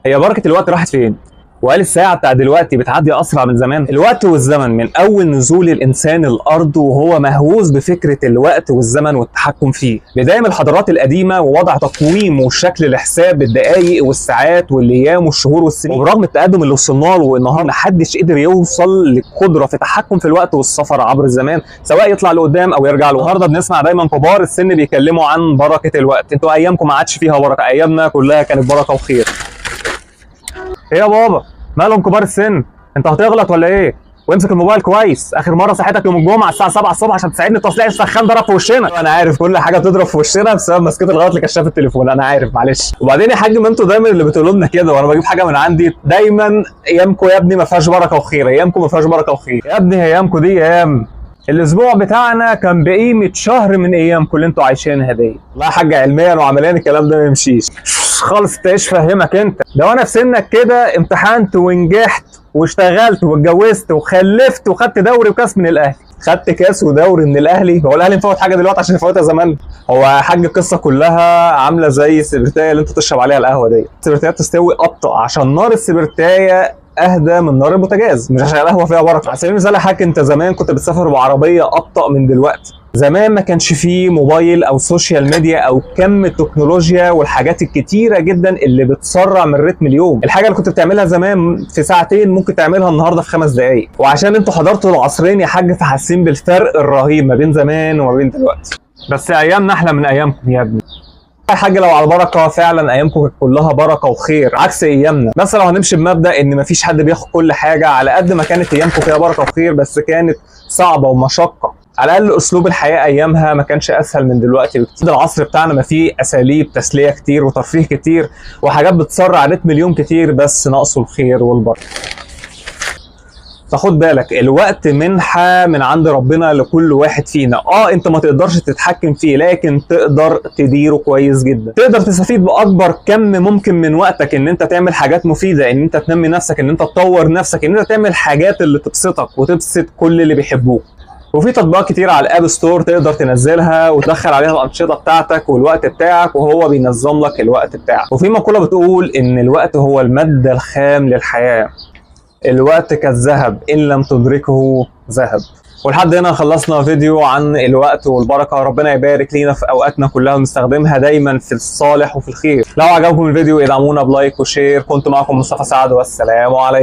هي بركة الوقت راحت فين؟ وهل الساعة بتاع دلوقتي بتعدي أسرع من زمان؟ الوقت والزمن من أول نزول الإنسان الأرض وهو مهووس بفكرة الوقت والزمن والتحكم فيه، بداية من الحضارات القديمة ووضع تقويم وشكل لحساب الدقائق والساعات والأيام والشهور والسنين، وبرغم التقدم اللي وصلنا له والنهارده محدش قدر يوصل للقدرة في التحكم في الوقت والسفر عبر الزمان، سواء يطلع لقدام أو يرجع له. النهارده بنسمع دايما كبار السن بيكلموا عن بركة الوقت، انتوا أيامكم ما عادش فيها بركة، أيامنا كلها كانت بركة وخير. ايه يا بابا؟ مالهم كبار السن؟ انت هتغلط ولا ايه؟ وامسك الموبايل كويس، اخر مره صحيتك يوم الجمعه الساعه 7 الصبح عشان تساعدني تصليح السخان ضرب في وشنا. انا عارف كل حاجه بتضرب في وشنا بسبب مسكت الغلط لكشاف التليفون، انا عارف معلش. وبعدين يا حاج ما انتوا دايما اللي بتقولوا لنا كده وانا بجيب حاجه من عندي دايما ايامكم يا ابني ما فيهاش بركه وخير، ايامكم ما فيهاش بركه وخير. يا ابني ايامكم دي ايام الاسبوع بتاعنا كان بقيمه شهر من ايامكم اللي انتوا عايشينها دي. والله يا حاج علميا وعمليا الكلام ده ما يمشيش خالص. انت ايش فهمك انت؟ ده وانا في سنك كده امتحنت ونجحت واشتغلت واتجوزت وخلفت وخدت دوري وكاس من الاهلي. خدت كاس ودوري من الاهلي؟ هو الاهلي مفوت حاجه دلوقتي عشان يفوتها زمان؟ هو يا حاج القصه كلها عامله زي السبرتايه اللي انت تشرب عليها القهوه دي. السبرتايه بتستوي ابطا عشان نار السبرتايه اهدى من نار البوتاجاز، مش عشان القهوه فيها بركه. على سبيل المثال يا حاج انت زمان كنت بتسافر بعربيه ابطا من دلوقتي. زمان ما كانش فيه موبايل او سوشيال ميديا او كم التكنولوجيا والحاجات الكتيره جدا اللي بتسرع من رتم اليوم. الحاجه اللي كنت بتعملها زمان في ساعتين ممكن تعملها النهارده في 5 دقائق. وعشان انتوا حضرتوا العصرين يا حاج فحاسين بالفرق الرهيب ما بين زمان وما بين دلوقتي. بس ايامنا احلى من ايامكم يا ابني. يا حاج لو على البركه فعلا ايامكم كانت كلها بركه وخير عكس ايامنا. بس لو هنمشي بمبدا ان مفيش حد بياخد كل حاجه، على قد ما كانت ايامكم فيها بركه وخير بس كانت صعبه ومشقه. على الاقل اسلوب الحياه ايامها ما كانش اسهل من دلوقتي بكتير. العصر بتاعنا ما فيه اساليب تسليه كتير وترفيه كتير وحاجات بتسرع رتم اليوم كتير، بس ناقصه الخير والبركه. فخد بالك الوقت منحة من عند ربنا لكل واحد فينا. انت ما تقدرش تتحكم فيه لكن تقدر تديره كويس جدا. تقدر تستفيد باكبر كم ممكن من وقتك ان انت تعمل حاجات مفيدة، ان انت تنمي نفسك، ان انت تطور نفسك، ان انت تعمل حاجات اللي تبسطك وتبسط كل اللي بيحبوك. وفي تطبيقات كتير على الاب ستور تقدر تنزلها وتدخل عليها الانشطه بتاعتك والوقت بتاعك وهو بينظم لك الوقت بتاعك. وفي مقوله بتقول ان الوقت هو الماده الخام للحياه. الوقت كالذهب ان لم تدركه ذهب. ولحد هنا خلصنا فيديو عن الوقت والبركه. ربنا يبارك لينا في اوقاتنا كلها ونستخدمها دايما في الصالح وفي الخير. لو عجبكم الفيديو ادعمونا بلايك وشير. كنت معكم مصطفى سعد والسلام عليكم.